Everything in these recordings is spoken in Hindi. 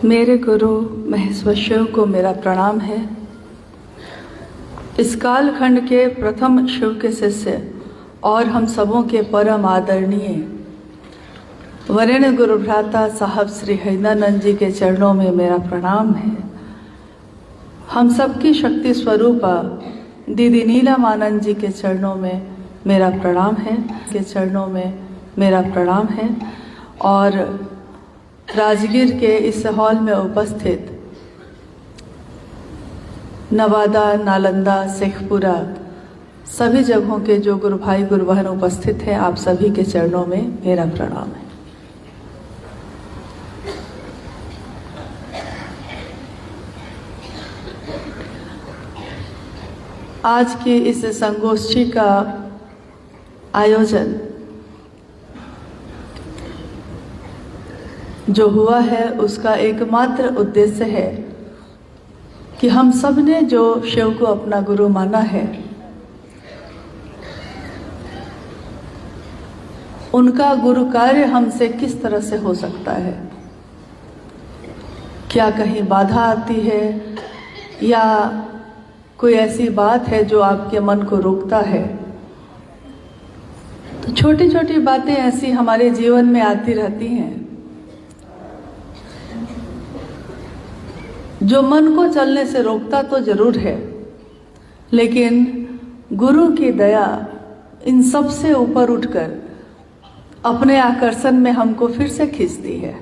मेरे गुरु महेश्वर शिव को मेरा प्रणाम है। इस कालखंड के प्रथम शिव के शिष्य और हम सबों के परम आदरणीय वरेण्य गुरु भ्राता साहब श्री हरिदानंद जी के चरणों में मेरा प्रणाम है। हम सबकी शक्ति स्वरूपा दीदी नीलम आनंद जी के चरणों में मेरा प्रणाम है, के चरणों में मेरा प्रणाम है। और राजगीर के इस हॉल में उपस्थित नवादा, नालंदा, शेखपुरा सभी जगहों के जो गुरु भाई गुरु बहन उपस्थित हैं, आप सभी के चरणों में मेरा प्रणाम है। आज की इस संगोष्ठी का आयोजन जो हुआ है उसका एकमात्र उद्देश्य है कि हम सब ने जो शिव को अपना गुरु माना है, उनका गुरु कार्य हमसे किस तरह से हो सकता है। क्या कहीं बाधा आती है या कोई ऐसी बात है जो आपके मन को रोकता है। तो छोटी छोटी बातें ऐसी हमारे जीवन में आती रहती हैं जो मन को चलने से रोकता तो जरूर है, लेकिन गुरु की दया इन सब से ऊपर उठकर अपने आकर्षण में हमको फिर से खींचती है,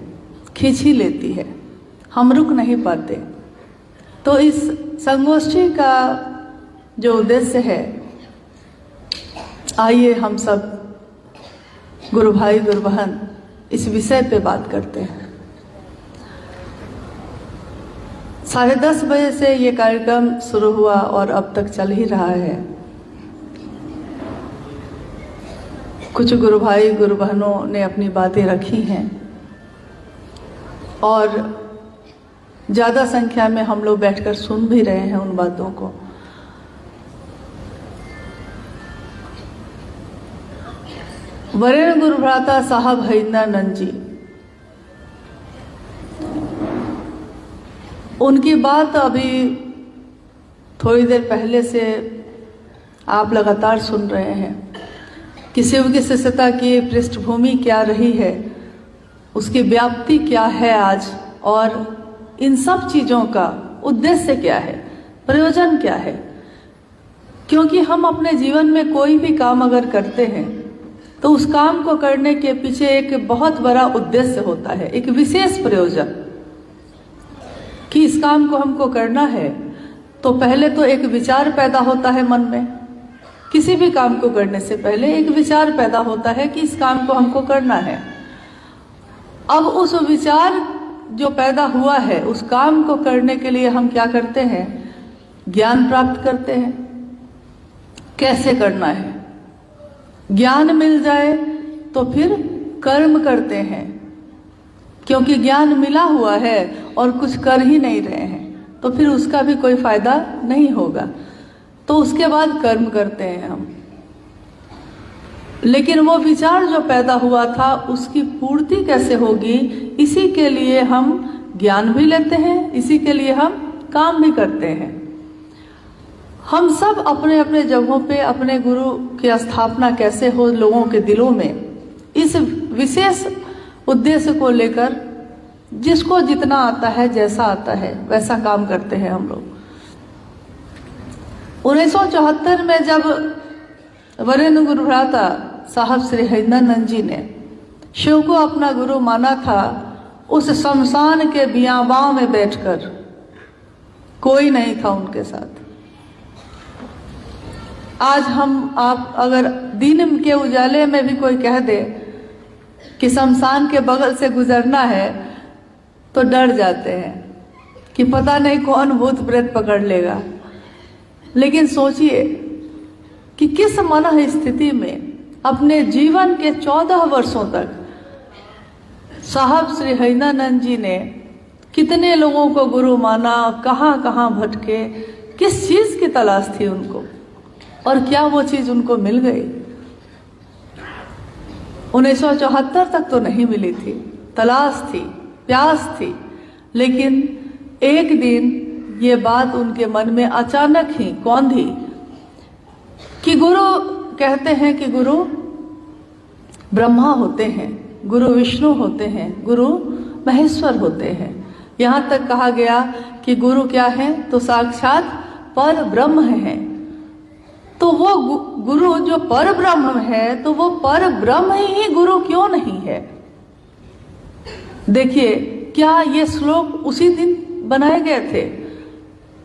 खींच ही लेती है, हम रुक नहीं पाते। तो इस संगोष्ठी का जो उद्देश्य है, आइए हम सब गुरु भाई गुरु बहन इस विषय पे बात करते हैं। 10:30 बजे से ये कार्यक्रम शुरू हुआ और अब तक चल ही रहा है। कुछ गुरु भाई गुरु बहनों ने अपनी बातें रखी हैं और ज़्यादा संख्या में हम लोग बैठकर सुन भी रहे हैं उन बातों को। वरेण्य गुरु भ्राता साहब हरिदानंद जी, उनकी बात अभी थोड़ी देर पहले से आप लगातार सुन रहे हैं कि शिव की शिष्यता की पृष्ठभूमि क्या रही है, उसकी व्याप्ति क्या है आज, और इन सब चीज़ों का उद्देश्य क्या है, प्रयोजन क्या है। क्योंकि हम अपने जीवन में कोई भी काम अगर करते हैं तो उस काम को करने के पीछे एक बहुत बड़ा उद्देश्य होता है, एक विशेष प्रयोजन कि इस काम को हमको करना है। तो पहले तो एक विचार पैदा होता है मन में, किसी भी काम को करने से पहले एक विचार पैदा होता है कि इस काम को हमको करना है। अब उस विचार जो पैदा हुआ है, उस काम को करने के लिए हम क्या करते हैं, ज्ञान प्राप्त करते हैं, कैसे करना है। ज्ञान मिल जाए तो फिर कर्म करते हैं, क्योंकि ज्ञान मिला हुआ है और कुछ कर ही नहीं रहे हैं तो फिर उसका भी कोई फायदा नहीं होगा। तो उसके बाद कर्म करते हैं हम। लेकिन वो विचार जो पैदा हुआ था उसकी पूर्ति कैसे होगी, इसी के लिए हम ज्ञान भी लेते हैं, इसी के लिए हम काम भी करते हैं। हम सब अपने अपने जगहों पे अपने गुरु की स्थापना कैसे हो लोगों के दिलों में, इस विशेष उद्देश्य को लेकर जिसको जितना आता है, जैसा आता है वैसा काम करते हैं हम लोग। 1974 में जब वरेण्य गुरु भ्राता साहब श्री हरिदानंद जी ने शिव को अपना गुरु माना था, उस शमशान के बियाबां में बैठकर कोई नहीं था उनके साथ। आज हम आप अगर दिन के उजाले में भी कोई कह दे कि शमशान के बगल से गुजरना है तो डर जाते हैं कि पता नहीं कौन भूत प्रेत पकड़ लेगा। लेकिन सोचिए कि किस मन स्थिति में अपने जीवन के 14 वर्षों तक साहब श्री हरिदानंद जी ने कितने लोगों को गुरु माना, कहाँ कहाँ भटके, किस चीज़ की तलाश थी उनको और क्या वो चीज़ उनको मिल गई। 1974 तक तो नहीं मिली थी, तलाश थी, प्यास थी, लेकिन एक दिन ये बात उनके मन में अचानक ही कौंधी कि गुरु कहते हैं कि गुरु ब्रह्मा होते हैं, गुरु विष्णु होते हैं, गुरु महेश्वर होते हैं। यहाँ तक कहा गया कि गुरु क्या है, तो साक्षात पर ब्रह्म है। तो वो गुरु जो पर ब्रह्म है, तो वो पर ब्रह्म ही गुरु क्यों नहीं है? देखिए, क्या ये श्लोक उसी दिन बनाए गए थे?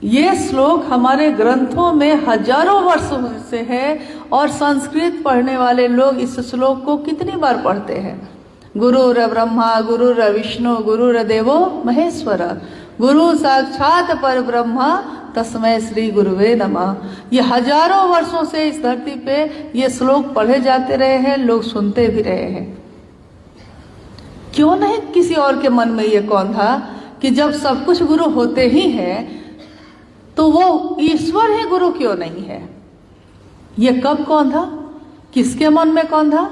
ये श्लोक हमारे ग्रंथों में हजारों वर्षों से है और संस्कृत पढ़ने वाले लोग इस श्लोक को कितनी बार पढ़ते हैं। गुरुर ब्रह्मा गुरुर विष्णु गुरुर देवो महेश्वर, गुरु साक्षात पर ब्रह्मा तस्मै श्री गुरुवे नमः। ये हजारों वर्षों से इस धरती पे ये श्लोक पढ़े जाते रहे हैं, लोग सुनते भी रहे हैं। क्यों नहीं किसी और के मन में ये कौन था कि जब सब कुछ गुरु होते ही हैं तो वो ईश्वर ही गुरु क्यों नहीं है? ये कब कौन था, किसके मन में कौन था?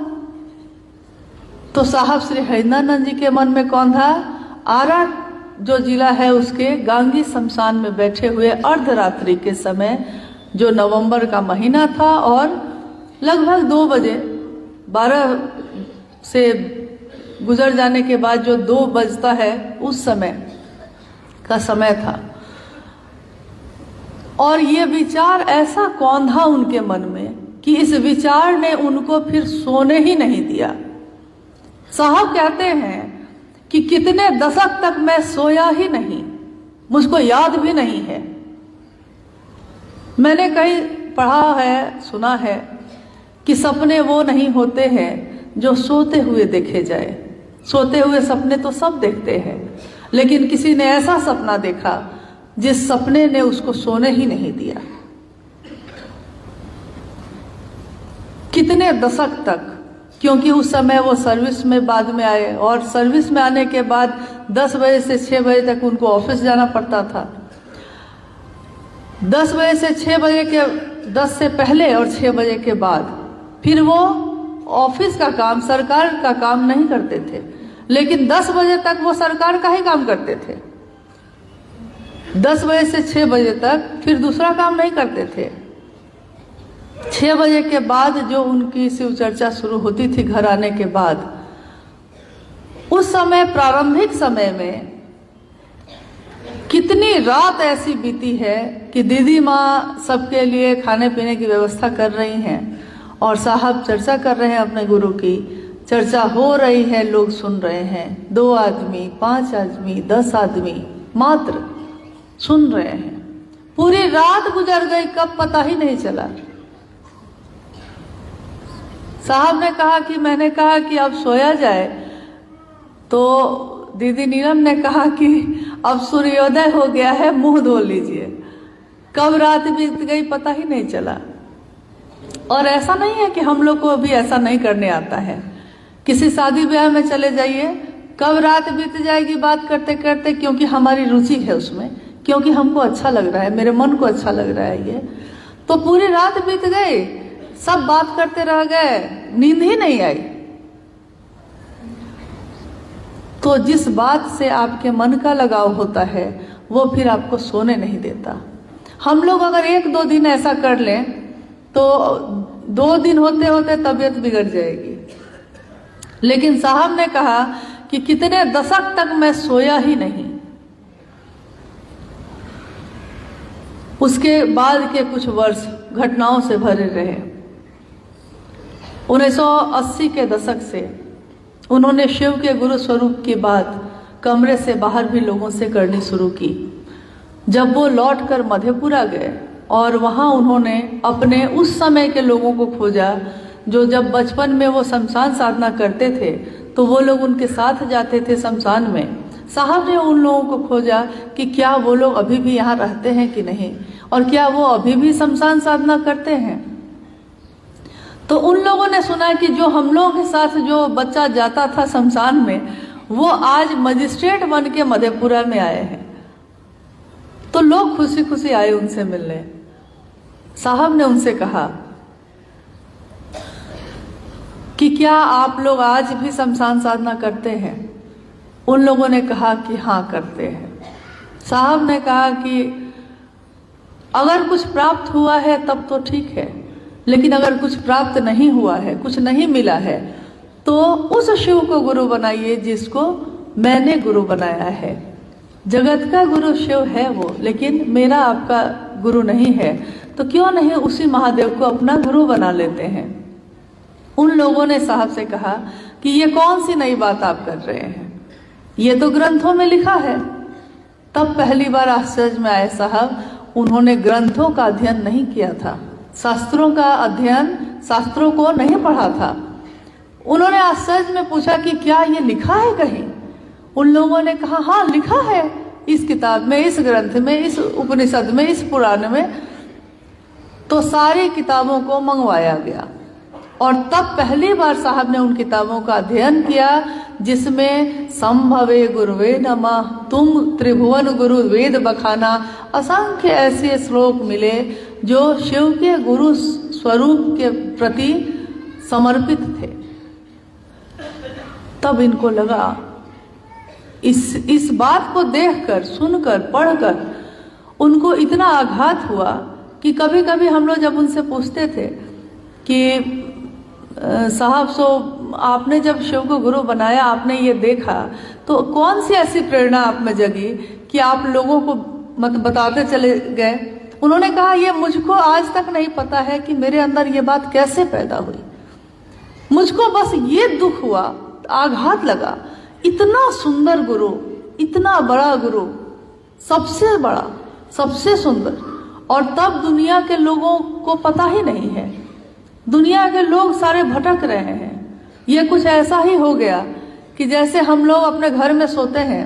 तो साहब श्री हरिनानंद जी के मन में कौन था? आरा जो जिला है उसके गांगी शमशान में बैठे हुए अर्धरात्रि के समय, जो नवंबर का महीना था और लगभग 2 बजे, 12 से गुजर जाने के बाद जो 2 बजता है उस समय का समय था। और ये विचार ऐसा कौन था उनके मन में कि इस विचार ने उनको फिर सोने ही नहीं दिया। साहब कहते हैं कि कितने दशक तक मैं सोया ही नहीं, मुझको याद भी नहीं है। मैंने कहीं पढ़ा है, सुना है कि सपने वो नहीं होते हैं जो सोते हुए देखे जाए। सोते हुए सपने तो सब देखते हैं, लेकिन किसी ने ऐसा सपना देखा जिस सपने ने उसको सोने ही नहीं दिया। कितने दशक तक, क्योंकि उस समय वो सर्विस में बाद में आए और सर्विस में आने के बाद 10 बजे से 6 बजे तक उनको ऑफिस जाना पड़ता था। 10 बजे से 6 बजे के 10 से पहले और 6 बजे के बाद फिर वो ऑफिस का काम, सरकार का काम नहीं करते थे, लेकिन 10 बजे तक वो सरकार का ही काम करते थे। 10 बजे से 6 बजे तक फिर दूसरा काम नहीं करते थे। 6 बजे के बाद जो उनकी शिव चर्चा शुरू होती थी घर आने के बाद, उस समय प्रारंभिक समय में कितनी रात ऐसी बीती है कि दीदी माँ सबके लिए खाने पीने की व्यवस्था कर रही हैं और साहब चर्चा कर रहे हैं अपने गुरु की। चर्चा हो रही है, लोग सुन रहे हैं। 2 आदमी, 5 आदमी, 10 आदमी मात्र सुन रहे हैं। पूरी रात गुजर गई, कब पता ही नहीं चला। साहब ने कहा कि मैंने कहा कि अब सोया जाए, तो दीदी नीलम ने कहा कि अब सूर्योदय हो गया है, मुंह धो लीजिए। कब रात बीत गई पता ही नहीं चला। और ऐसा नहीं है कि हम लोग को अभी ऐसा नहीं करने आता है। किसी शादी ब्याह में चले जाइए, कब रात बीत जाएगी बात करते करते, क्योंकि हमारी रुचि है उसमें, क्योंकि हमको अच्छा लग रहा है, मेरे मन को अच्छा लग रहा है ये, तो पूरी रात बीत गई, सब बात करते रह गए, नींद ही नहीं आई। तो जिस बात से आपके मन का लगाव होता है वो फिर आपको सोने नहीं देता। हम लोग अगर 1-2 दिन ऐसा कर लें तो 2 दिन होते होते तबीयत बिगड़ जाएगी। लेकिन साहब ने कहा कि कितने दशक तक मैं सोया ही नहीं। उसके बाद के कुछ वर्ष घटनाओं से भरे रहे। 1980 के दशक से उन्होंने शिव के गुरु स्वरूप की बात कमरे से बाहर भी लोगों से करनी शुरू की। जब वो लौटकर मधेपुरा गए और वहाँ उन्होंने अपने उस समय के लोगों को खोजा, जो जब बचपन में वो शमशान साधना करते थे तो वो लोग उनके साथ जाते थे शमशान में। साहब ने उन लोगों को खोजा कि क्या वो लोग अभी भी यहाँ रहते हैं कि नहीं, और क्या वो अभी भी शमशान साधना करते हैं। तो उन लोगों ने सुना कि जो हम लोगों के साथ जो बच्चा जाता था शमशान में, वो आज मजिस्ट्रेट बन के मधेपुरा में आए हैं। तो लोग खुशी खुशी आए उनसे मिलने। साहब ने उनसे कहा कि क्या आप लोग आज भी शमशान साधना करते हैं? उन लोगों ने कहा कि हाँ करते हैं। साहब ने कहा कि अगर कुछ प्राप्त हुआ है तब तो ठीक है, लेकिन अगर कुछ प्राप्त नहीं हुआ है, कुछ नहीं मिला है, तो उस शिव को गुरु बनाइए जिसको मैंने गुरु बनाया है। जगत का गुरु शिव है वो, लेकिन मेरा आपका गुरु नहीं है, तो क्यों नहीं उसी महादेव को अपना गुरु बना लेते हैं। उन लोगों ने साहब से कहा कि ये कौन सी नई बात आप कर रहे हैं, ये तो ग्रंथों में लिखा है। तब पहली बार आश्चर्य में आए साहब, उन्होंने ग्रंथों का अध्ययन नहीं किया था, शास्त्रों का अध्ययन, शास्त्रों को नहीं पढ़ा था। उन्होंने आश्चर्य में पूछा कि क्या ये लिखा है कहीं? उन लोगों ने कहा हाँ लिखा है, इस किताब में, इस ग्रंथ में, इस उपनिषद में, इस पुराण में। तो सारी किताबों को मंगवाया गया और तब पहली बार साहब ने उन किताबों का अध्ययन किया जिसमें संभवे गुरुवे नमः, तुम त्रिभुवन गुरु वेद बखाना, असंख्य ऐसे श्लोक मिले जो शिव के गुरु स्वरूप के प्रति समर्पित थे। तब इनको लगा, इस बात को देखकर, सुनकर, पढ़कर उनको इतना आघात हुआ कि कभी कभी हम लोग जब उनसे पूछते थे कि साहब सो आपने जब शिव को गुरु बनाया, आपने ये देखा, तो कौन सी ऐसी प्रेरणा आप में जगी कि आप लोगों को बताते चले गए? उन्होंने कहा ये मुझको आज तक नहीं पता है कि मेरे अंदर ये बात कैसे पैदा हुई। मुझको बस ये दुख हुआ, आघात लगा, इतना सुंदर गुरु, इतना बड़ा गुरु, सबसे बड़ा, सबसे सुंदर, और तब दुनिया के लोगों को पता ही नहीं है। दुनिया के लोग सारे भटक रहे हैं। ये कुछ ऐसा ही हो गया कि जैसे हम लोग अपने घर में सोते हैं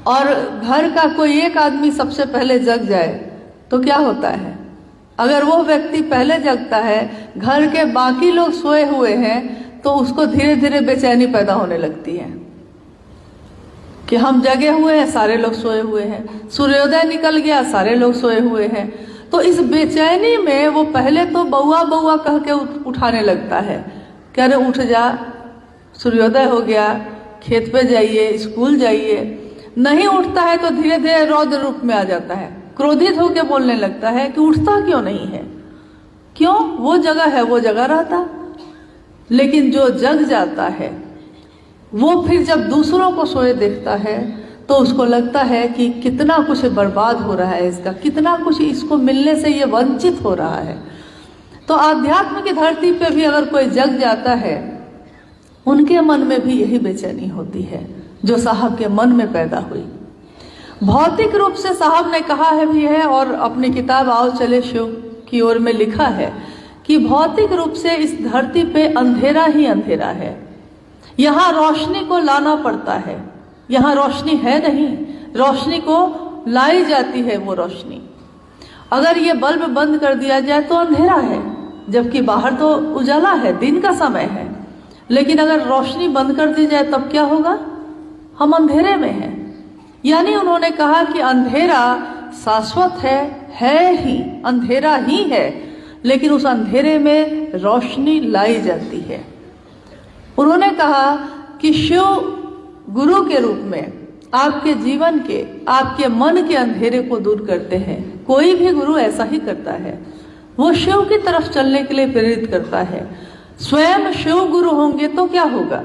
और घर का कोई एक आदमी सबसे पहले जग जाए तो क्या होता है? अगर वो व्यक्ति पहले जगता है, घर के बाकी लोग सोए हुए हैं, तो उसको धीरे धीरे बेचैनी पैदा होने लगती है कि हम जगे हुए हैं, सारे लोग सोए हुए हैं, सूर्योदय निकल गया, सारे लोग सोए हुए हैं। तो इस बेचैनी में वो पहले तो बउआ बउआ कह के उठाने लगता है कि अरे उठ जा, सूर्योदय हो गया, खेत पे जाइए, स्कूल जाइए। नहीं उठता है तो धीरे धीरे रौद्र रूप में आ जाता है, क्रोधित होकर बोलने लगता है कि उठता क्यों नहीं है, क्यों? वो जगह है, वो जगह रहता। लेकिन जो जग जाता है वो फिर जब दूसरों को सोए देखता है तो उसको लगता है कि कितना कुछ बर्बाद हो रहा है इसका, कितना कुछ इसको मिलने से ये वंचित हो रहा है। तो आध्यात्म की धरती पे भी अगर कोई जग जाता है, उनके मन में भी यही बेचैनी होती है जो साहब के मन में पैदा हुई। भौतिक रूप से साहब ने कहा है भी है, और अपनी किताब आओ चले शिव की ओर में लिखा है कि भौतिक रूप से इस धरती पे अंधेरा ही अंधेरा है। यहाँ रोशनी को लाना पड़ता है, यहाँ रोशनी है नहीं, रोशनी को लाई जाती है वो रोशनी। अगर ये बल्ब बंद कर दिया जाए तो अंधेरा है, जबकि बाहर तो उजाला है, दिन का समय है। लेकिन अगर रोशनी बंद कर दी जाए तब क्या होगा? हम अंधेरे में हैं। यानी उन्होंने कहा कि अंधेरा शाश्वत है ही, अंधेरा ही है, लेकिन उस अंधेरे में रोशनी लाई जाती है। उन्होंने कहा कि शिव गुरु के रूप में आपके जीवन के, आपके मन के अंधेरे को दूर करते हैं। कोई भी गुरु ऐसा ही करता है, वो शिव की तरफ चलने के लिए प्रेरित करता है। स्वयं शिव गुरु होंगे तो क्या होगा?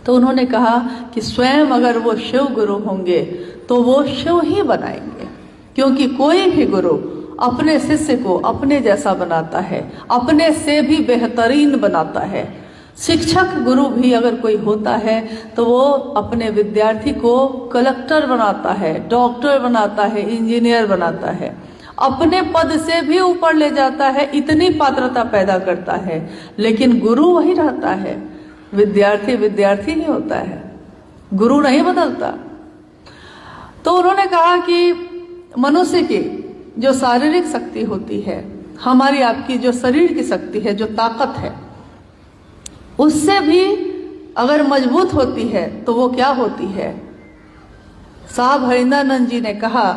तो उन्होंने कहा कि स्वयं अगर वो शिव गुरु होंगे तो वो शिव ही बनाएंगे, क्योंकि कोई भी गुरु अपने शिष्य को अपने जैसा बनाता है, अपने से भी बेहतरीन बनाता है। शिक्षक गुरु भी अगर कोई होता है तो वो अपने विद्यार्थी को कलेक्टर बनाता है, डॉक्टर बनाता है, इंजीनियर बनाता है, अपने पद से भी ऊपर ले जाता है, इतनी पात्रता पैदा करता है। लेकिन गुरु वही रहता है, विद्यार्थी विद्यार्थी ही होता है, गुरु नहीं बदलता। तो उन्होंने कहा कि मनुष्य की जो शारीरिक शक्ति होती है, हमारी आपकी जो शरीर की शक्ति है, जो ताकत है, उससे भी अगर मजबूत होती है तो वो क्या होती है? साहब हरिंद्रानंद जी ने कहा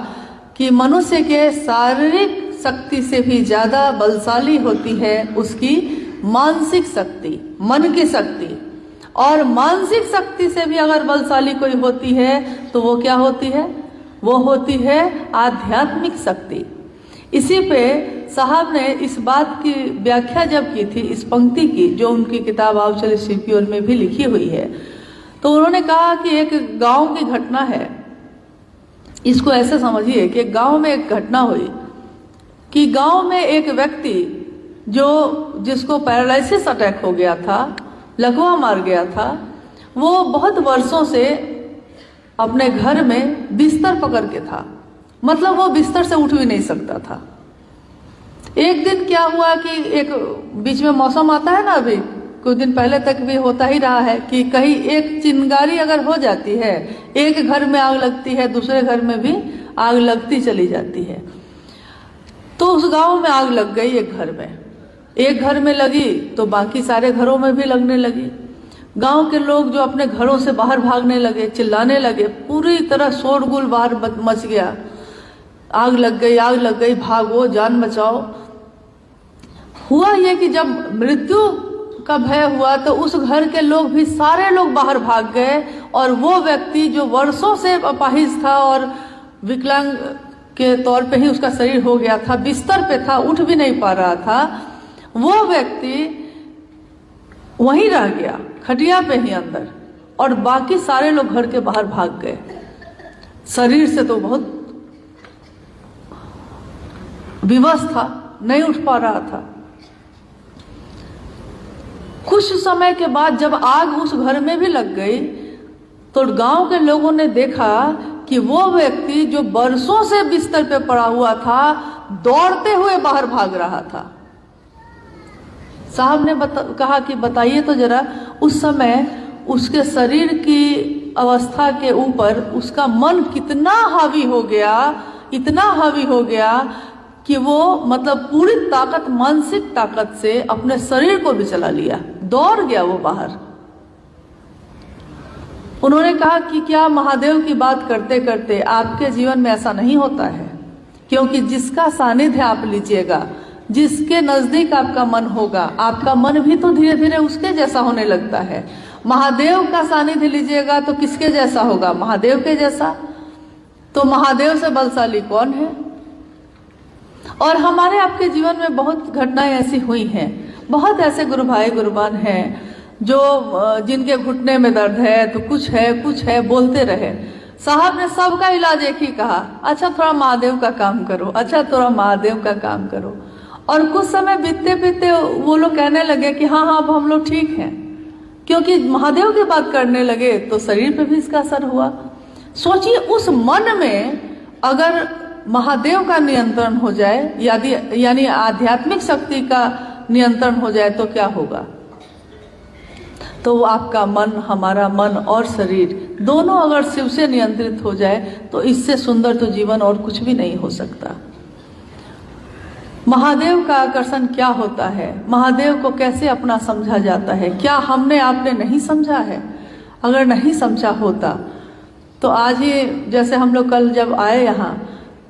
कि मनुष्य के शारीरिक शक्ति से भी ज्यादा बलशाली होती है उसकी मानसिक शक्ति, मन की शक्ति। और मानसिक शक्ति से भी अगर बलशाली कोई होती है तो वो क्या होती है? वो होती है आध्यात्मिक शक्ति। इसी पे साहब ने इस बात की व्याख्या जब की थी, इस पंक्ति की, जो उनकी किताब आओ चले सीपीओल में भी लिखी हुई है, तो उन्होंने कहा कि एक गांव की घटना है। इसको ऐसे समझिए कि गांव में एक घटना हुई कि गांव में एक व्यक्ति जिसको पैरालिसिस अटैक हो गया था, लकवा मार गया था, वो बहुत वर्षों से अपने घर में बिस्तर पकड़ के था। मतलब वो बिस्तर से उठ भी नहीं सकता था। एक दिन क्या हुआ कि एक बीच में मौसम आता है ना, अभी कुछ दिन पहले तक भी होता ही रहा है कि कहीं एक चिंगारी अगर हो जाती है, एक घर में आग लगती है, दूसरे घर में भी आग लगती चली जाती है। तो उस गांव में आग लग गई एक घर में लगी तो बाकी सारे घरों में भी लगने लगी। गांव के लोग जो अपने घरों से बाहर भागने लगे, चिल्लाने लगे, पूरी तरह शोरगुल बाहर मच गया। आग लग गई, भागो, जान बचाओ। हुआ ये कि जब मृत्यु का भय हुआ तो उस घर के लोग भी सारे लोग बाहर भाग गए, और वो व्यक्ति जो वर्षों से अपाहिज था और विकलांग के तौर पे ही उसका शरीर हो गया था, बिस्तर पे था, उठ भी नहीं पा रहा था, वो व्यक्ति वहीं रह गया, खटिया पे ही अंदर, और बाकी सारे लोग घर के बाहर भाग गए। शरीर से तो बहुत विवश था, नहीं उठ पा रहा था। कुछ समय के बाद जब आग उस घर में भी लग गई तो गांव के लोगों ने देखा कि वो व्यक्ति जो बरसों से बिस्तर पे पड़ा हुआ था, दौड़ते हुए बाहर भाग रहा था। साहब ने कहा कि बताइए तो जरा, उस समय उसके शरीर की अवस्था के ऊपर उसका मन कितना हावी हो गया, इतना हावी हो गया कि वो मतलब पूरी ताकत, मानसिक ताकत से अपने शरीर को भी चला लिया, दौड़ गया वो बाहर। उन्होंने कहा कि क्या महादेव की बात करते करते आपके जीवन में ऐसा नहीं होता है? क्योंकि जिसका सानिध्य आप लीजिएगा, जिसके नजदीक आपका मन होगा, आपका मन भी तो धीरे धीरे उसके जैसा होने लगता है। महादेव का सानिध्य लीजिएगा तो किसके जैसा होगा? महादेव के जैसा। तो महादेव से बलशाली कौन है? और हमारे आपके जीवन में बहुत घटनाएं ऐसी हुई हैं, बहुत ऐसे गुरु भाई गुरुबान हैं जो जिनके घुटने में दर्द है तो कुछ है बोलते रहे। साहब ने सबका इलाज एक ही कहा, अच्छा थोड़ा महादेव का काम करो, अच्छा थोड़ा महादेव का काम करो। और कुछ समय बीतते बीतते वो लोग कहने लगे कि हाँ अब हम लोग ठीक हैं, क्योंकि महादेव की बात करने लगे तो शरीर पे भी इसका असर हुआ। सोचिए, उस मन में अगर महादेव का नियंत्रण हो जाए, यानी आध्यात्मिक शक्ति का नियंत्रण हो जाए तो क्या होगा? तो आपका मन, हमारा मन और शरीर दोनों अगर शिव से नियंत्रित हो जाए तो इससे सुंदर तो जीवन और कुछ भी नहीं हो सकता। महादेव का आकर्षण क्या होता है, महादेव को कैसे अपना समझा जाता है, क्या हमने आपने नहीं समझा है? अगर नहीं समझा होता तो आज ही, जैसे हम लोग कल जब आए यहाँ,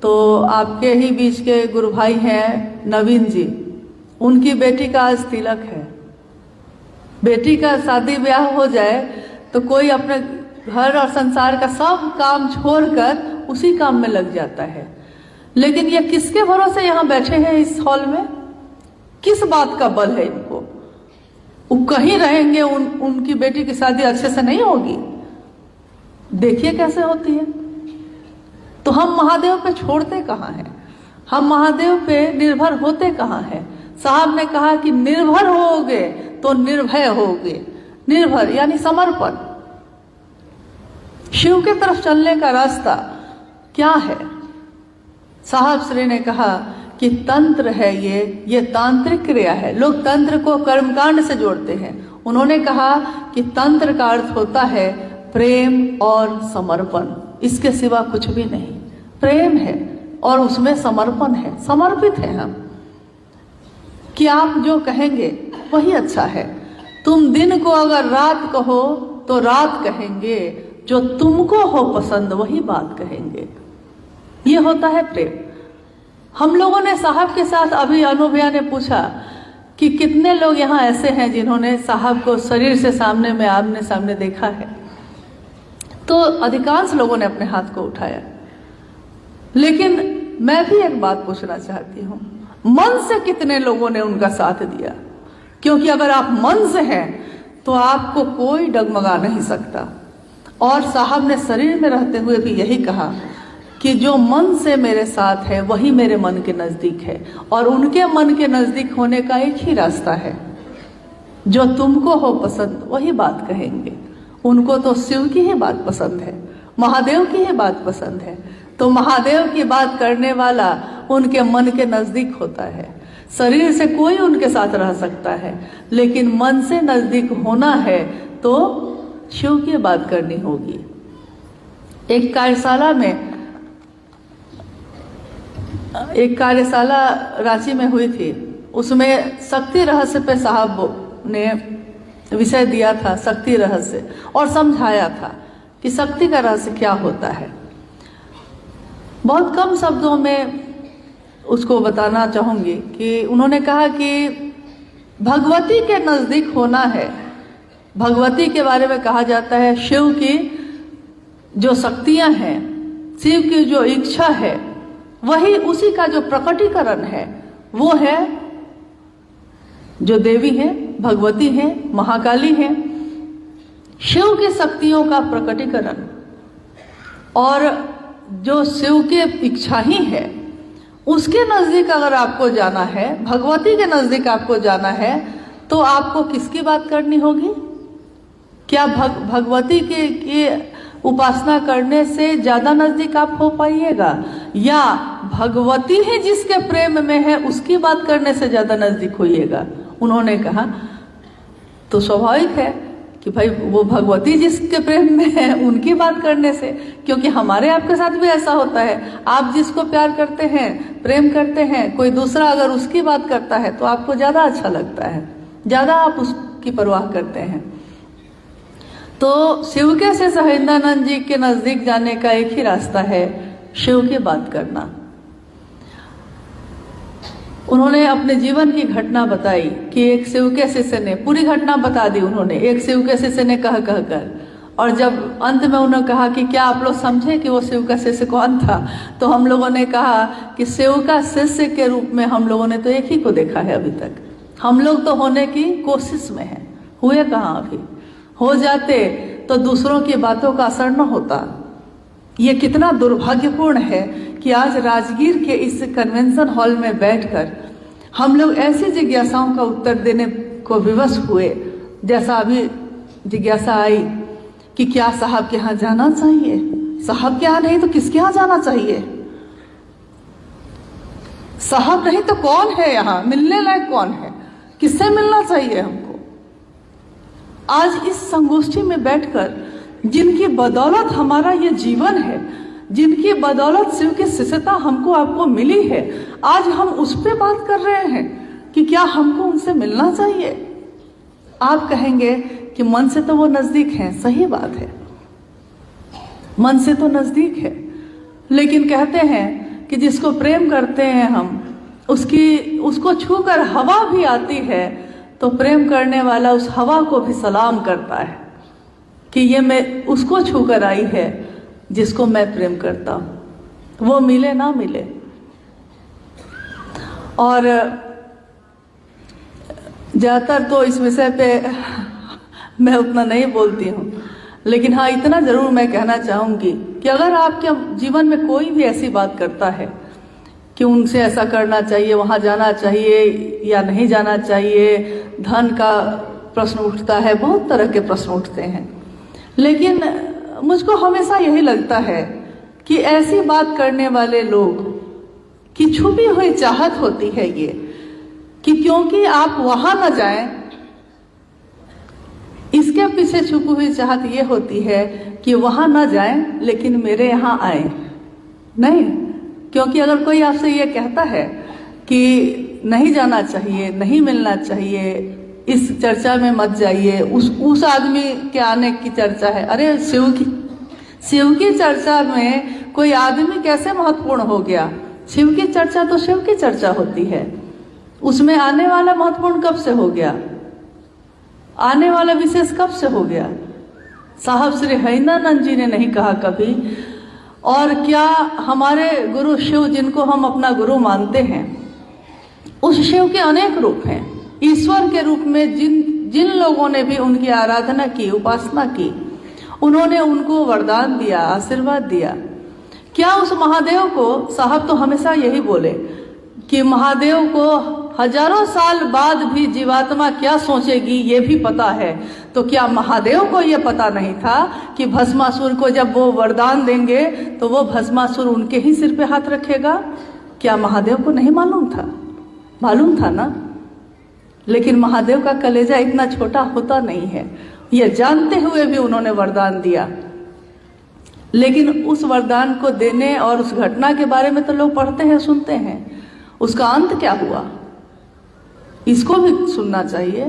तो आपके ही बीच के गुरु भाई हैं नवीन जी, उनकी बेटी का आज तिलक है। बेटी का शादी ब्याह हो जाए तो कोई अपने घर और संसार का सब काम छोड़कर उसी काम में लग जाता है। लेकिन ये किसके भरोसे यहाँ बैठे हैं इस हॉल में? किस बात का बल है इनको? वो कहीं रहेंगे, उनकी बेटी की शादी अच्छे से नहीं होगी। देखिए कैसे होती है। तो हम महादेव पे छोड़ते कहाँ हैं? हम महादेव पे निर्भर होते कहाँ हैं? साहब ने कहा कि निर्भर होगे तो निर्भय होगे। निर्भर यानी समर्पण। शिव के तरफ चलने का रास्ता क्या है? साहब श्री ने कहा कि तंत्र है, ये तांत्रिक क्रिया है। लोग तंत्र को कर्मकांड से जोड़ते हैं। उन्होंने कहा कि तंत्र का अर्थ होता है प्रेम और समर्पण, इसके सिवा कुछ भी नहीं। प्रेम है और उसमें समर्पण है, समर्पित है हम कि आप जो कहेंगे वही अच्छा है। तुम दिन को अगर रात कहो तो रात कहेंगे, जो तुमको हो पसंद वही बात कहेंगे। ये होता है प्रेम। हम लोगों ने साहब के साथ, अभी अनुभया ने पूछा कि कितने लोग यहाँ ऐसे हैं जिन्होंने साहब को शरीर से सामने में आमने सामने देखा है। तो अधिकांश लोगों ने अपने हाथ को उठाया। लेकिन मैं भी एक बात पूछना चाहती हूँ, मन से कितने लोगों ने उनका साथ दिया? क्योंकि अगर आप मन से हैं तो आपको कोई डगमगा नहीं सकता। और साहब ने शरीर में रहते हुए भी यही कहा कि जो मन से मेरे साथ है वही मेरे मन के नजदीक है, और उनके मन के नजदीक होने का एक ही रास्ता है, जो तुमको हो पसंद वही बात कहेंगे। उनको तो शिव की ही बात पसंद है, महादेव की ही बात पसंद है। तो महादेव की बात करने वाला उनके मन के नजदीक होता है। शरीर से कोई उनके साथ रह सकता है, लेकिन मन से नजदीक होना है तो शिव की बात करनी होगी। एक कार्यशाला रांची में हुई थी, उसमें शक्ति रहस्य पे साहब ने विषय दिया था, शक्ति रहस्य, और समझाया था कि शक्ति का रहस्य क्या होता है। बहुत कम शब्दों में उसको बताना चाहूंगी कि उन्होंने कहा कि भगवती के नजदीक होना है। भगवती के बारे में कहा जाता है शिव की जो शक्तियां हैं, शिव की जो इच्छा है, वही उसी का जो प्रकटीकरण है वो है जो देवी है, भगवती है, महाकाली है। शिव की शक्तियों का प्रकटीकरण, और जो शिव की इच्छा ही है उसके नजदीक अगर आपको जाना है, भगवती के नजदीक आपको जाना है, तो आपको किसकी बात करनी होगी? क्या भगवती के उपासना करने से ज्यादा नजदीक आप हो पाइएगा, या भगवती ही जिसके प्रेम में है उसकी बात करने से ज्यादा नजदीक होइएगा? उन्होंने कहा तो स्वाभाविक है कि भाई वो भगवती जिसके प्रेम में है उनकी बात करने से, क्योंकि हमारे आपके साथ भी ऐसा होता है। आप जिसको प्यार करते हैं, प्रेम करते हैं, कोई दूसरा अगर उसकी बात करता है तो आपको ज्यादा अच्छा लगता है, ज्यादा आप उसकी परवाह करते हैं। तो शिव के से सहेंद्रानंद जी के नजदीक जाने का एक ही रास्ता है, शिव की बात करना। उन्होंने अपने जीवन की घटना बताई कि एक शिव के शिष्य ने, पूरी घटना बता दी उन्होंने, एक शिव के शिष्य ने कह कर, और जब अंत में उन्होंने कहा कि क्या आप लोग समझे कि वो शिव का शिष्य कौन था, तो हम लोगों ने कहा कि शिव का शिष्य के रूप में हम लोगों ने तो एक ही को देखा है अभी तक। हम लोग तो होने की कोशिश में हैं, हुए कहाँ अभी। हो जाते तो दूसरों की बातों का असर न होता। ये कितना दुर्भाग्यपूर्ण है कि आज राजगीर के इस कन्वेंशन हॉल में बैठकर हम लोग ऐसी जिज्ञासाओं का उत्तर देने को विवश हुए, जैसा अभी जिज्ञासा आई कि क्या साहब के यहाँ जाना चाहिए, साहब के यहाँ नहीं तो किसके यहाँ जाना चाहिए, साहब नहीं तो कौन है यहाँ, मिलने लायक कौन है, किससे मिलना चाहिए हमको। आज इस संगोष्ठी में बैठकर जिनकी बदौलत हमारा ये जीवन है, जिनकी बदौलत शिव की शिष्यता हमको आपको मिली है, आज हम उस पर बात कर रहे हैं कि क्या हमको उनसे मिलना चाहिए। आप कहेंगे कि मन से तो वो नजदीक हैं, सही बात है, मन से तो नजदीक है, लेकिन कहते हैं कि जिसको प्रेम करते हैं हम, उसको छूकर हवा भी आती है तो प्रेम करने वाला उस हवा को भी सलाम करता है कि ये मैं उसको छूकर आई है जिसको मैं प्रेम करता हूं, वो मिले ना मिले। और ज्यादातर तो इस विषय पे मैं उतना नहीं बोलती हूँ, लेकिन हाँ इतना जरूर मैं कहना चाहूंगी कि अगर आपके जीवन में कोई भी ऐसी बात करता है कि उनसे ऐसा करना चाहिए, वहां जाना चाहिए या नहीं जाना चाहिए, धन का प्रश्न उठता है, बहुत तरह के प्रश्न उठते हैं, लेकिन मुझको हमेशा यही लगता है कि ऐसी बात करने वाले लोग की छुपी हुई चाहत होती है ये कि क्योंकि आप वहां न जाएं, इसके पीछे छुपी हुई चाहत ये होती है कि वहां न जाएं लेकिन मेरे यहाँ आए। नहीं, क्योंकि अगर कोई आपसे ये कहता है कि नहीं जाना चाहिए, नहीं मिलना चाहिए, इस चर्चा में मत जाइए, उस आदमी के आने की चर्चा है, अरे शिव की चर्चा में कोई आदमी कैसे महत्वपूर्ण हो गया? शिव की चर्चा तो शिव की चर्चा होती है। उसमें आने वाला महत्वपूर्ण कब से हो गया, आने वाला विशेष कब से हो गया? साहब श्री हरिनानंद जी ने नहीं कहा कभी। और क्या हमारे गुरु शिव, जिनको हम अपना गुरु मानते हैं, उस शिव के अनेक रूप हैं। ईश्वर के रूप में जिन लोगों ने भी उनकी आराधना की, उपासना की, उन्होंने उनको वरदान दिया, आशीर्वाद दिया। क्या उस महादेव को, साहब तो हमेशा यही बोले कि महादेव को हजारों साल बाद भी जीवात्मा क्या सोचेगी ये भी पता है। तो क्या महादेव को ये पता नहीं था कि भस्मासुर को जब वो वरदान देंगे तो वो भस्मासुर उनके ही सिर पे हाथ रखेगा? क्या महादेव को नहीं मालूम था? मालूम था ना। लेकिन महादेव का कलेजा इतना छोटा होता नहीं है, ये जानते हुए भी उन्होंने वरदान दिया। लेकिन उस वरदान को देने और उस घटना के बारे में तो लोग पढ़ते हैं, सुनते हैं, उसका अंत क्या हुआ इसको भी सुनना चाहिए।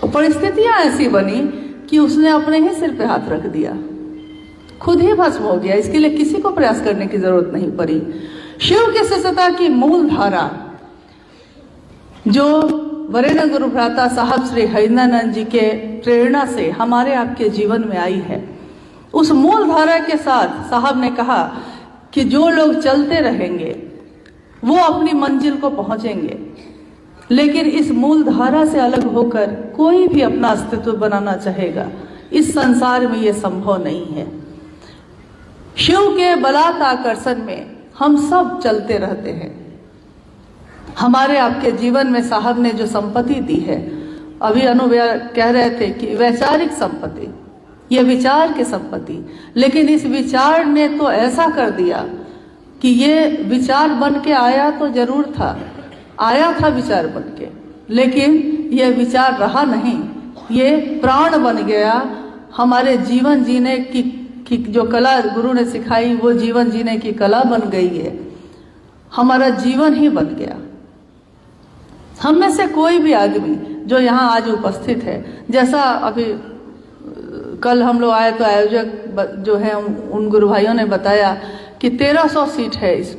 परिस्थितियां ऐसी बनी कि उसने अपने ही सिर पे हाथ रख दिया, खुद ही भस्म हो गया। इसके लिए किसी को प्रयास करने की जरूरत नहीं पड़ी। शिव की शिष्यता की मूल धारा जो वरेण्य गुरु भ्राता साहब श्री हरिनानंद जी के प्रेरणा से हमारे आपके जीवन में आई है, उस मूल धारा के साथ साहब ने कहा कि जो लोग चलते रहेंगे वो अपनी मंजिल को पहुंचेंगे, लेकिन इस मूल धारा से अलग होकर कोई भी अपना अस्तित्व बनाना चाहेगा, इस संसार में ये संभव नहीं है। शिव के बलात् आकर्षण में हम सब चलते रहते हैं। हमारे आपके जीवन में साहब ने जो संपत्ति दी है, अभी अनुव्या कह रहे थे कि वैचारिक संपत्ति, ये विचार की संपत्ति, लेकिन इस विचार ने तो ऐसा कर दिया कि ये विचार बन के आया तो जरूर था, आया था विचार बन के, लेकिन ये विचार रहा नहीं, ये प्राण बन गया। हमारे जीवन जीने की जो कला गुरु ने सिखाई वो जीवन जीने की कला बन गई है, हमारा जीवन ही बन गया। हम में से कोई भी आदमी जो यहाँ आज उपस्थित है, जैसा अभी कल हम लोग आए तो आयोजक जो है उन गुरु भाइयों ने बताया कि 1300 सीट है इस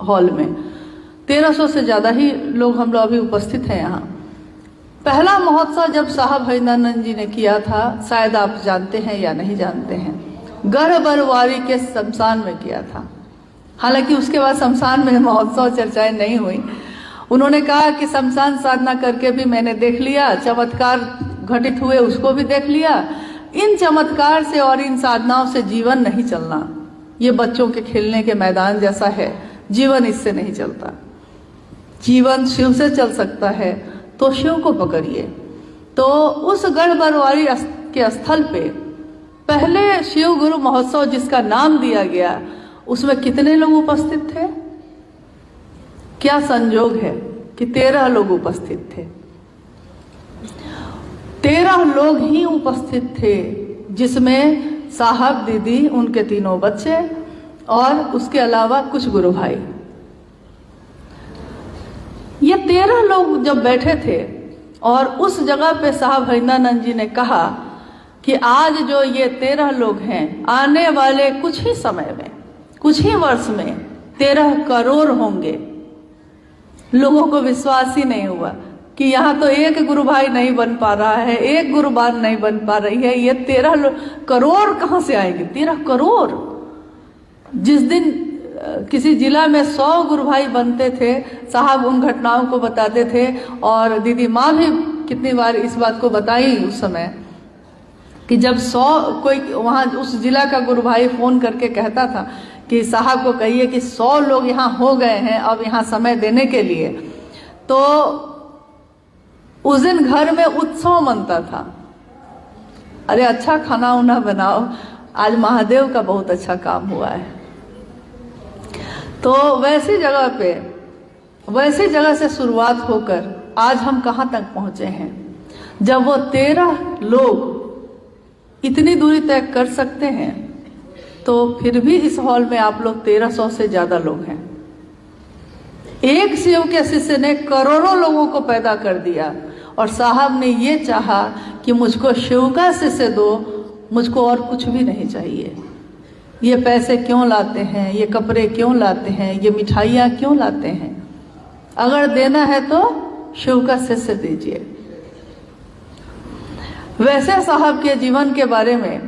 हॉल में, 1300 से ज़्यादा ही लोग हम लोग अभी उपस्थित हैं यहाँ। पहला महोत्सव जब साहब हरिनानंद जी ने किया था, शायद आप जानते हैं या नहीं जानते हैं, गढ़बरवारी के शमशान में किया था। हालांकि उसके बाद शमशान में महोत्सव चर्चाएं नहीं हुई। उन्होंने कहा कि शमशान साधना करके भी मैंने देख लिया, चमत्कार घटित हुए उसको भी देख लिया, इन चमत्कार से और इन साधनाओं से जीवन नहीं चलना, ये बच्चों के खेलने के मैदान जैसा है, जीवन इससे नहीं चलता। जीवन शिव से चल सकता है तो शिव को पकड़िए। तो उस गढ़बरवारी के स्थल पे पहले शिव गुरु महोत्सव जिसका नाम दिया गया, उसमें कितने लोग उपस्थित थे? क्या संजोग है कि 13 लोग उपस्थित थे। 13 लोग ही उपस्थित थे, जिसमें साहब, दीदी, उनके 3 बच्चे और उसके अलावा कुछ गुरु भाई। ये 13 लोग जब बैठे थे और उस जगह पे साहब हरिनानंद जी ने कहा कि आज जो ये 13 लोग हैं, आने वाले कुछ ही समय में, कुछ ही वर्ष में 13 करोड़ होंगे। लोगों को विश्वास ही नहीं हुआ कि यहाँ तो एक गुरु भाई नहीं बन पा रहा है, एक गुरुबान नहीं बन पा रही है, ये 13 करोड़ कहाँ से आएंगे? 13 करोड़। जिस दिन किसी जिला में 100 गुरु भाई बनते थे, साहब उन घटनाओं को बताते थे, और दीदी माँ भी कितनी बार इस बात को बताई उस समय कि जब 100 कोई वहाँ उस जिला का गुरु भाई फोन करके कहता था कि साहब को कहिए कि 100 लोग यहाँ हो गए हैं अब यहाँ समय देने के लिए, तो उस दिन घर में उत्सव मनता था। अरे अच्छा खाना उना बनाओ, आज महादेव का बहुत अच्छा काम हुआ है। तो वैसी जगह पे, वैसी जगह से शुरुआत होकर आज हम कहाँ तक पहुँचे हैं। जब वो 13 लोग इतनी दूरी तय कर सकते हैं, तो फिर भी इस हॉल में आप लोग 1300 से ज्यादा लोग हैं। एक शिव के शिष्य ने करोड़ों लोगों को पैदा कर दिया, और साहब ने ये चाहा कि मुझको शिव का शिष्य दो, मुझको और कुछ भी नहीं चाहिए। ये पैसे क्यों लाते हैं, ये कपड़े क्यों लाते हैं, ये मिठाइयाँ क्यों लाते हैं? अगर देना है तो शिव का शिष्य दीजिए। वैसे साहब के जीवन के बारे में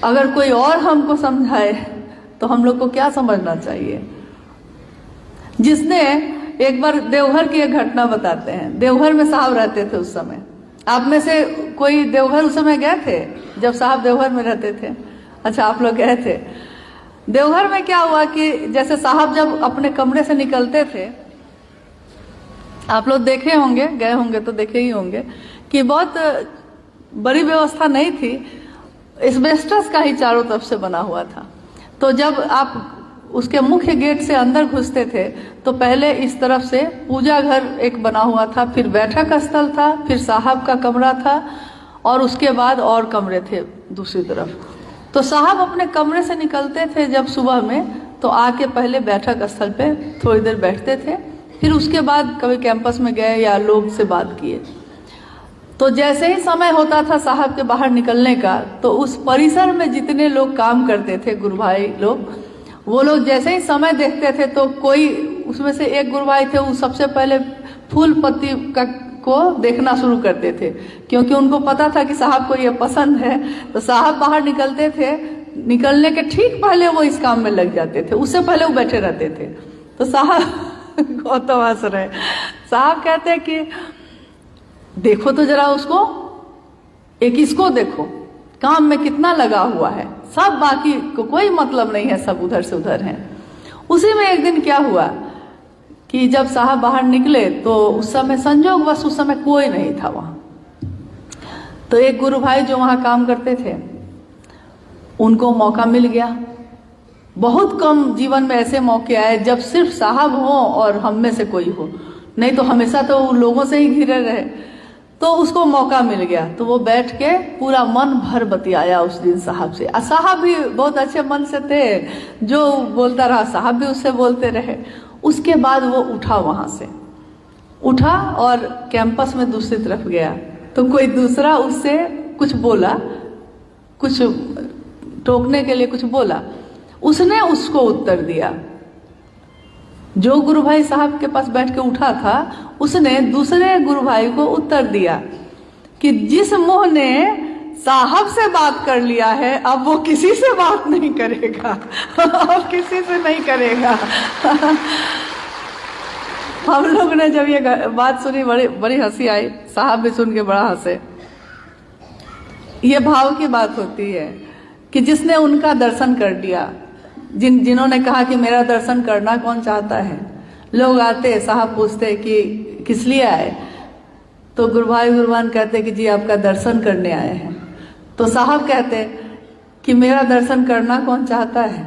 अगर कोई और हमको समझाए तो हम लोग को क्या समझना चाहिए। जिसने एक बार देवघर की एक घटना बताते हैं। देवघर में साहब रहते थे उस समय। आप में से कोई देवघर उस समय गए थे जब साहब देवघर में रहते थे? अच्छा, आप लोग गए थे। देवघर में क्या हुआ कि जैसे साहब जब अपने कमरे से निकलते थे, आप लोग देखे होंगे, गए होंगे तो देखे ही होंगे कि बहुत बड़ी व्यवस्था नहीं थी, एस्बेस्टस का ही चारों तरफ से बना हुआ था। तो जब आप उसके मुख्य गेट से अंदर घुसते थे तो पहले इस तरफ से पूजा घर एक बना हुआ था, फिर बैठक स्थल था, फिर साहब का कमरा था और उसके बाद और कमरे थे दूसरी तरफ। तो साहब अपने कमरे से निकलते थे जब सुबह में, तो आके पहले बैठक स्थल पे थोड़ी देर बैठते थे, फिर उसके बाद कभी कैंपस में गए या लोग से बात किए। तो जैसे ही समय होता था साहब के बाहर निकलने का, तो उस परिसर में जितने लोग काम करते थे, गुरु भाई लोग, वो लोग जैसे ही समय देखते थे तो कोई उसमें से एक गुरु भाई थे, वो सबसे पहले फूल पत्ती का को देखना शुरू करते थे, क्योंकि उनको पता था कि साहब को ये पसंद है। तो साहब बाहर निकलते थे, निकलने के ठीक पहले वो इस काम में लग जाते थे, उससे पहले वो बैठे रहते थे। तो साहब गौतम हंस रहे, साहब कहते हैं कि देखो तो जरा उसको, एक इसको देखो, काम में कितना लगा हुआ है, सब बाकी को कोई मतलब नहीं है, सब उधर से उधर हैं। उसी में एक दिन क्या हुआ कि जब साहब बाहर निकले तो उस समय संजोग बस उस समय कोई नहीं था वहां। तो एक गुरु भाई जो वहां काम करते थे, उनको मौका मिल गया। बहुत कम जीवन में ऐसे मौके आए जब सिर्फ साहब हो और हम में से कोई हो, नहीं तो हमेशा तो लोगों से ही घिरे रहे। तो उसको मौका मिल गया, तो वो बैठ के पूरा मन भर बतियाया उस दिन साहब से। साहब भी बहुत अच्छे मन से थे, जो बोलता रहा साहब भी उससे बोलते रहे। उसके बाद वो उठा, वहां से उठा और कैंपस में दूसरी तरफ गया, तो कोई दूसरा उससे कुछ बोला, कुछ टोकने के लिए कुछ बोला, उसने उसको उत्तर दिया। जो गुरु भाई साहब के पास बैठ के उठा था, उसने दूसरे गुरु भाई को उत्तर दिया कि जिस मुंह ने साहब से बात कर लिया है, अब वो किसी से बात नहीं करेगा, अब किसी से नहीं करेगा। हम लोग ने जब ये बात सुनी, बड़ी हंसी आई, साहब भी सुन के बड़ा हंसे। ये भाव की बात होती है कि जिसने उनका दर्शन कर लिया, जिन्होंने कहा कि मेरा दर्शन करना कौन चाहता है। लोग आते, साहब पूछते कि किस लिए आए, तो गुरु भाई गुरुवान कहते कि जी आपका दर्शन करने आए हैं। तो साहब कहते कि मेरा दर्शन करना कौन चाहता है,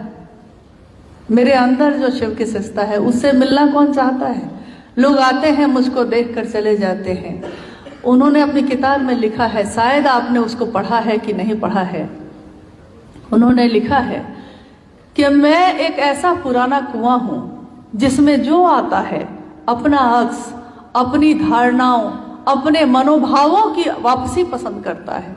मेरे अंदर जो शिव की सत्ता है उससे मिलना कौन चाहता है। लोग आते हैं, मुझको देख कर चले जाते हैं। उन्होंने अपनी किताब में लिखा है, शायद आपने उसको पढ़ा है कि नहीं पढ़ा है, उन्होंने लिखा है कि मैं एक ऐसा पुराना कुआं हूं जिसमें जो आता है अपना अक्स, अपनी धारणाओं, अपने मनोभावों की वापसी पसंद करता है।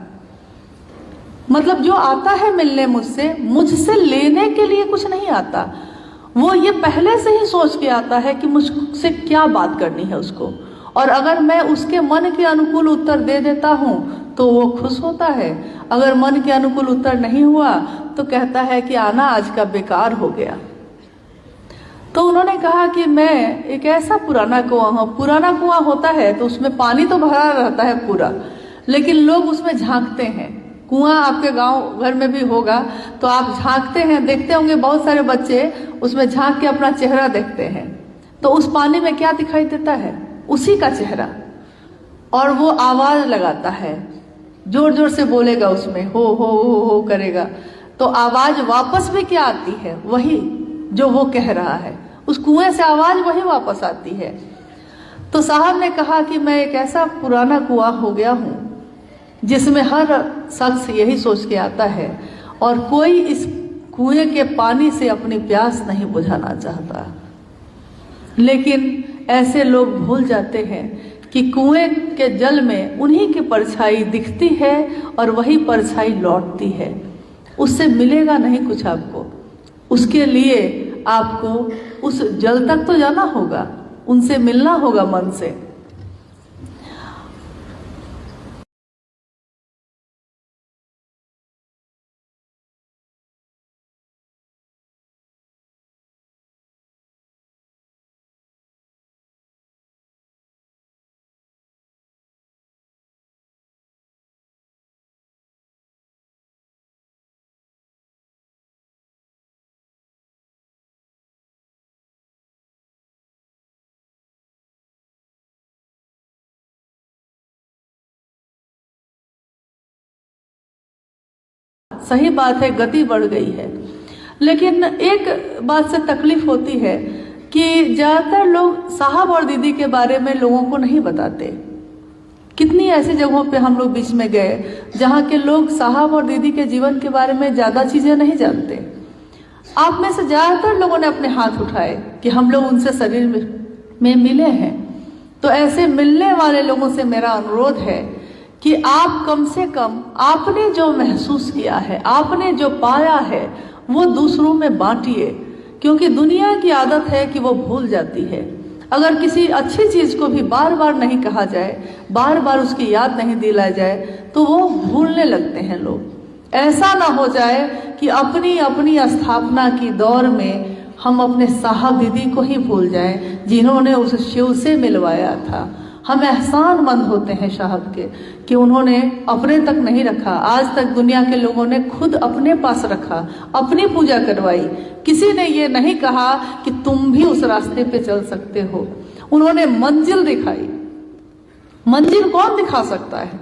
मतलब जो आता है मिलने मुझसे लेने के लिए कुछ नहीं आता, वो ये पहले से ही सोच के आता है कि मुझसे क्या बात करनी है उसको, और अगर मैं उसके मन के अनुकूल उत्तर दे देता हूं तो वो खुश होता है। अगर मन के अनुकूल उत्तर नहीं हुआ तो कहता है कि आना आज का बेकार हो गया। तो उन्होंने कहा कि मैं एक ऐसा पुराना कुआं हूं। पुराना कुआं होता है तो उसमें पानी तो भरा रहता है पूरा, लेकिन लोग उसमें झांकते हैं। कुआं आपके गांव घर में भी होगा तो आप झांकते हैं, देखते होंगे बहुत सारे बच्चे उसमें झांक के अपना चेहरा देखते हैं। तो उस पानी में क्या दिखाई देता है? उसी का चेहरा। और वो आवाज लगाता है, जोर जोर से बोलेगा, उसमें हो करेगा, तो आवाज वापस भी क्या आती है? वही जो वो कह रहा है, उस कुएं से आवाज वही वापस आती है। तो साहब ने कहा कि मैं एक ऐसा पुराना कुआं हो गया हूं जिसमें हर शख्स यही सोच के आता है और कोई इस कुएं के पानी से अपनी प्यास नहीं बुझाना चाहता। लेकिन ऐसे लोग भूल जाते हैं कि कुएं के जल में उन्हीं की परछाई दिखती है और वही परछाई लौटती है। उससे मिलेगा नहीं कुछ आपको, उसके लिए आपको उस जल तक तो जाना होगा, उनसे मिलना होगा मन से। सही बात है, गति बढ़ गई है, लेकिन एक बात से तकलीफ होती है कि ज़्यादातर लोग साहब और दीदी के बारे में लोगों को नहीं बताते। कितनी ऐसी जगहों पे हम लोग बीच में गए जहाँ के लोग साहब और दीदी के जीवन के बारे में ज़्यादा चीज़ें नहीं जानते। आप में से ज़्यादातर लोगों ने अपने हाथ उठाए कि हम लोग उनसे शरीर में मिले हैं। तो ऐसे मिलने वाले लोगों से मेरा अनुरोध है कि आप कम से कम आपने जो महसूस किया है, आपने जो पाया है, वो दूसरों में बांटिए, क्योंकि दुनिया की आदत है कि वो भूल जाती है। अगर किसी अच्छी चीज़ को भी बार बार नहीं कहा जाए, बार बार उसकी याद नहीं दिलाया जाए, तो वो भूलने लगते हैं लोग। ऐसा ना हो जाए कि अपनी अपनी स्थापना की दौर में हम अपने साहब दीदी को ही भूल जाएं, जिन्होंने उस शिव से मिलवाया था। हम एहसानमंद होते हैं साहब के कि उन्होंने अपने तक नहीं रखा। आज तक दुनिया के लोगों ने खुद अपने पास रखा, अपनी पूजा करवाई। किसी ने ये नहीं कहा कि तुम भी उस रास्ते पे चल सकते हो। उन्होंने मंजिल दिखाई। मंजिल कौन दिखा सकता है?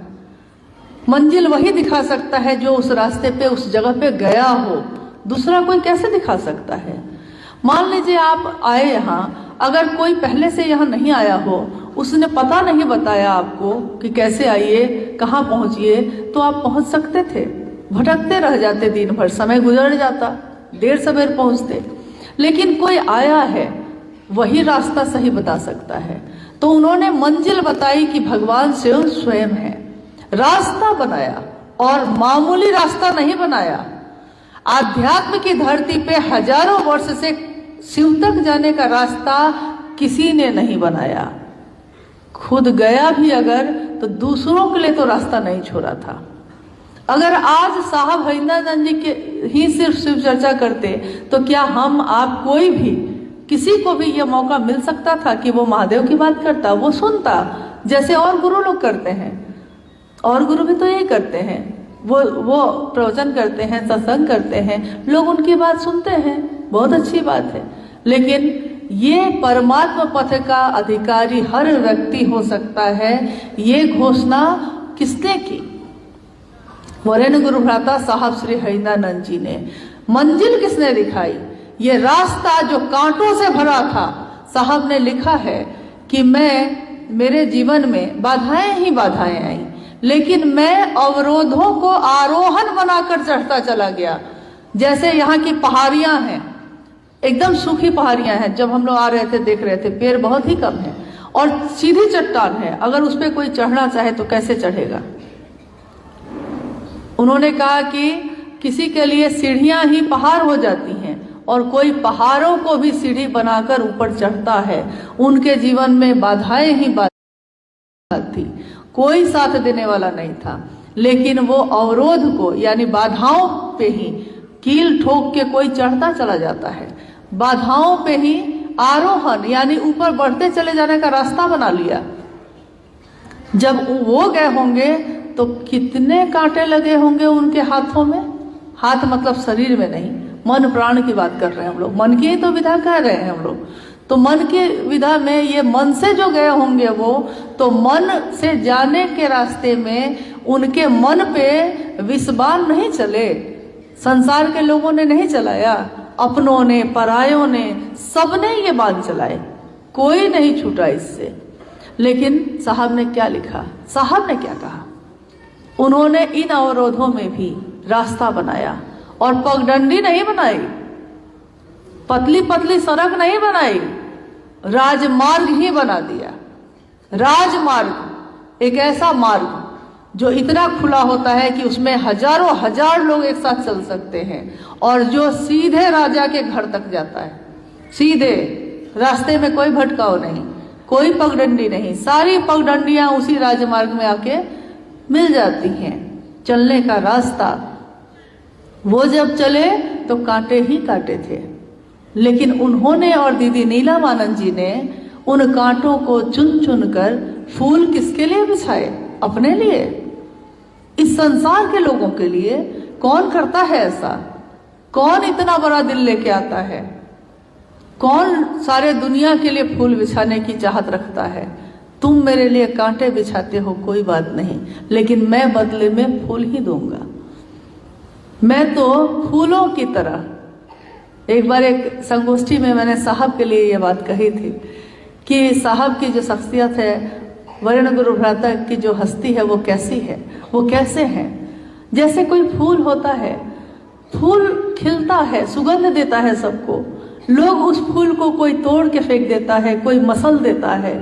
मंजिल वही दिखा सकता है जो उस रास्ते पे, उस जगह पे गया हो। दूसरा कोई कैसे दिखा सकता है? मान लीजिए आप आए यहाँ, अगर कोई पहले से यहाँ नहीं आया हो, उसने पता नहीं बताया आपको कि कैसे आइए, कहाँ पहुँचिए, तो आप पहुँच सकते थे। भटकते रह जाते, दिन भर समय गुजर जाता, देर सवेर पहुँचते। लेकिन कोई आया है, वही रास्ता सही बता सकता है। तो उन्होंने मंजिल बताई कि भगवान शिव स्वयं है। रास्ता बनाया, और मामूली रास्ता नहीं बनाया। आध्यात्म की धरती पे हजारों वर्ष से शिव तक जाने का रास्ता किसी ने नहीं बनाया। खुद गया भी अगर, तो दूसरों के लिए तो रास्ता नहीं छोड़ा था। अगर आज साहब हरिंदरानंद जी के ही सिर्फ शिव चर्चा करते, तो क्या हम, आप, कोई भी, किसी को भी यह मौका मिल सकता था कि वो महादेव की बात करता, वो सुनता, जैसे और गुरु लोग करते हैं। और गुरु भी तो यही करते हैं, वो प्रवचन करते हैं, सत्संग करते हैं, लोग उनकी बात सुनते हैं, बहुत अच्छी बात है। लेकिन ये परमात्मा पथ का अधिकारी हर व्यक्ति हो सकता है, ये घोषणा किसने की? वरेण्य गुरु भ्राता साहब श्री हरिंदरानंद जी ने। मंजिल किसने दिखाई? ये रास्ता जो कांटों से भरा था, साहब ने लिखा है कि मेरे जीवन में बाधाएं ही बाधाएं आई, लेकिन मैं अवरोधों को आरोहण बनाकर चढ़ता चला गया। जैसे यहाँ की पहाड़ियाँ हैं, एकदम सूखी पहाड़ियाँ हैं। जब हम लोग आ रहे थे, देख रहे थे, पेड़ बहुत ही कम है और सीधी चट्टान है। अगर उस पर कोई चढ़ना चाहे तो कैसे चढ़ेगा? उन्होंने कहा कि किसी के लिए सीढ़ियाँ ही पहाड़ हो जाती हैं, और कोई पहाड़ों को भी सीढ़ी बनाकर ऊपर चढ़ता है। उनके जीवन में बाधाएं ही बाधा थी, कोई साथ देने वाला नहीं था। लेकिन वो अवरोध को, यानी बाधाओं पे ही कील ठोक के कोई चढ़ता चला जाता है। बाधाओं पे ही आरोहण, यानी ऊपर बढ़ते चले जाने का रास्ता बना लिया। जब वो गए होंगे तो कितने कांटे लगे होंगे उनके हाथों में। हाथ मतलब शरीर में नहीं, मन प्राण की बात कर रहे हैं हम लोग। मन की ही तो विधा कर रहे हैं हम लोग। तो मन की विधा में ये मन से जो गए होंगे वो, तो मन से जाने के रास्ते में उनके मन पे विषबाण नहीं चले। संसार के लोगों ने नहीं चलाया, अपनों ने, परायों ने, सबने ये बाण चलाए, कोई नहीं छूटा इससे। लेकिन साहब ने क्या लिखा, साहब ने क्या कहा? उन्होंने इन अवरोधों में भी रास्ता बनाया, और पगडंडी नहीं बनाई, पतली पतली सड़क नहीं बनाई, राजमार्ग ही बना दिया। राजमार्ग एक ऐसा मार्ग जो इतना खुला होता है कि उसमें हजारों हजार लोग एक साथ चल सकते हैं, और जो सीधे राजा के घर तक जाता है। सीधे रास्ते में कोई भटकाव नहीं। कोई पगडंडी नहीं, सारी पगडंडियां उसी राजमार्ग में आके मिल जाती हैं। चलने का रास्ता, वो जब चले तो कांटे ही कांटे थे, लेकिन उन्होंने और दीदी नीलमानंद जी ने उन कांटों को चुन चुन कर फूल किसके लिए बिछाए? अपने लिए, इस संसार के लोगों के लिए। कौन करता है ऐसा? कौन इतना बड़ा दिल लेके आता है? कौन सारे दुनिया के लिए फूल बिछाने की चाहत रखता है? तुम मेरे लिए कांटे बिछाते हो, कोई बात नहीं, लेकिन मैं बदले में फूल ही दूंगा। मैं तो फूलों की तरह। एक बार एक संगोष्ठी में मैंने साहब के लिए ये बात कही थी कि साहब की जो शख्सियत है, वर्ण गुरु भ्राता की जो हस्ती है, वो कैसी है, वो कैसे हैं? जैसे कोई फूल होता है, फूल खिलता है, सुगंध देता है सबको, लोग उस फूल को कोई तोड़ के फेंक देता है, कोई मसल देता है,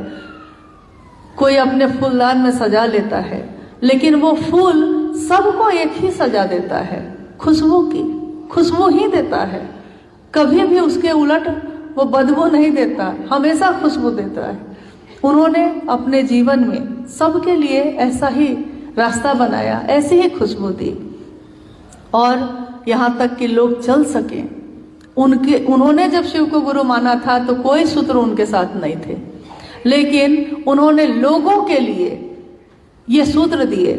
कोई अपने फूलदान में सजा लेता है, लेकिन वो फूल सबको एक ही सजा देता है, खुशबू की खुशबू ही देता है। कभी भी उसके उलट वो बदबू नहीं देता, हमेशा खुशबू देता है। उन्होंने अपने जीवन में सबके लिए ऐसा ही रास्ता बनाया, ऐसी ही खुशबू दी, और यहाँ तक कि लोग चल सके। उन्होंने जब शिव को गुरु माना था तो कोई सूत्र उनके साथ नहीं थे, लेकिन उन्होंने लोगों के लिए ये सूत्र दिए।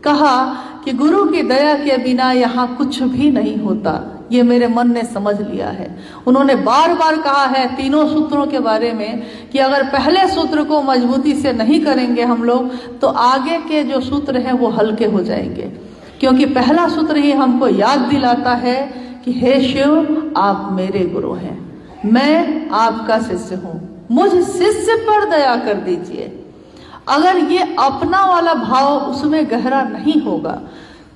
कहा कि गुरु की दया के बिना यहाँ कुछ भी नहीं होता, ये मेरे मन ने समझ लिया है। उन्होंने बार बार कहा है तीनों सूत्रों के बारे में कि अगर पहले सूत्र को मजबूती से नहीं करेंगे हम लोग, तो आगे के जो सूत्र हैं वो हल्के हो जाएंगे, क्योंकि पहला सूत्र ही हमको याद दिलाता है कि हे शिव, आप मेरे गुरु हैं, मैं आपका शिष्य हूँ, मुझ शिष्य पर दया कर दीजिए। अगर ये अपना वाला भाव उसमें गहरा नहीं होगा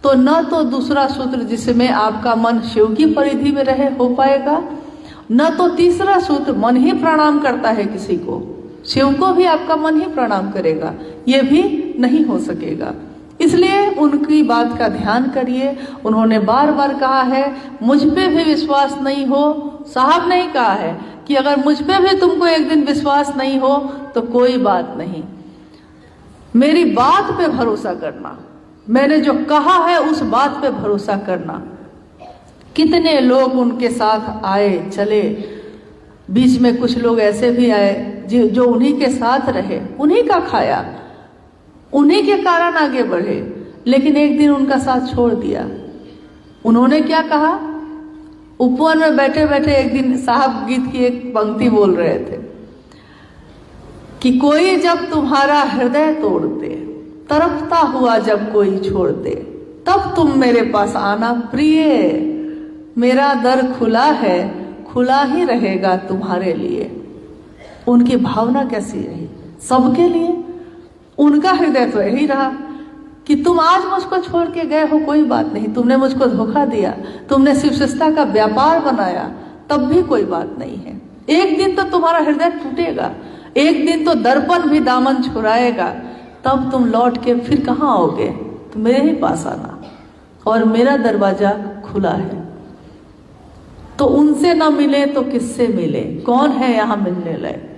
तो न तो दूसरा सूत्र जिसमें आपका मन शिव की परिधि में रहे हो पाएगा, न तो तीसरा सूत्र मन ही प्रणाम करता है किसी को, शिव को भी आपका मन ही प्रणाम करेगा, ये भी नहीं हो सकेगा। इसलिए उनकी बात का ध्यान करिए। उन्होंने बार बार कहा है मुझ पे भी विश्वास नहीं हो, साहब ने ही कहा है कि अगर मुझ पे भी तुमको एक दिन विश्वास नहीं हो तो कोई बात नहीं, मेरी बात पे भरोसा करना, मैंने जो कहा है उस बात पे भरोसा करना। कितने लोग उनके साथ आए चले, बीच में कुछ लोग ऐसे भी आए जो उन्हीं के साथ रहे, उन्हीं का खाया, उन्हीं के कारण आगे बढ़े, लेकिन एक दिन उनका साथ छोड़ दिया। उन्होंने क्या कहा? उपवन में बैठे बैठे एक दिन साहब गीत की एक पंक्ति बोल रहे थे कि कोई जब तुम्हारा हृदय तोड़ दे, तड़पता हुआ जब कोई छोड़ दे, तब तुम मेरे पास आना प्रिय, मेरा दर खुला है, खुला ही रहेगा तुम्हारे लिए। उनकी भावना कैसी रही? सबके लिए। उनका हृदय तो यही रहा कि तुम आज मुझको छोड़ के गए हो, कोई बात नहीं, तुमने मुझको धोखा दिया, तुमने शिवशिष्टता का व्यापार बनाया, तब भी कोई बात नहीं है। एक दिन तो तुम्हारा हृदय टूटेगा, एक दिन तो दर्पण भी दामन छुड़ाएगा, तब तुम लौट के फिर कहाँ आओगे? तो मेरे ही पास आना, और मेरा दरवाजा खुला है। तो उनसे न मिले तो किससे मिले? कौन है यहाँ मिलने लायक?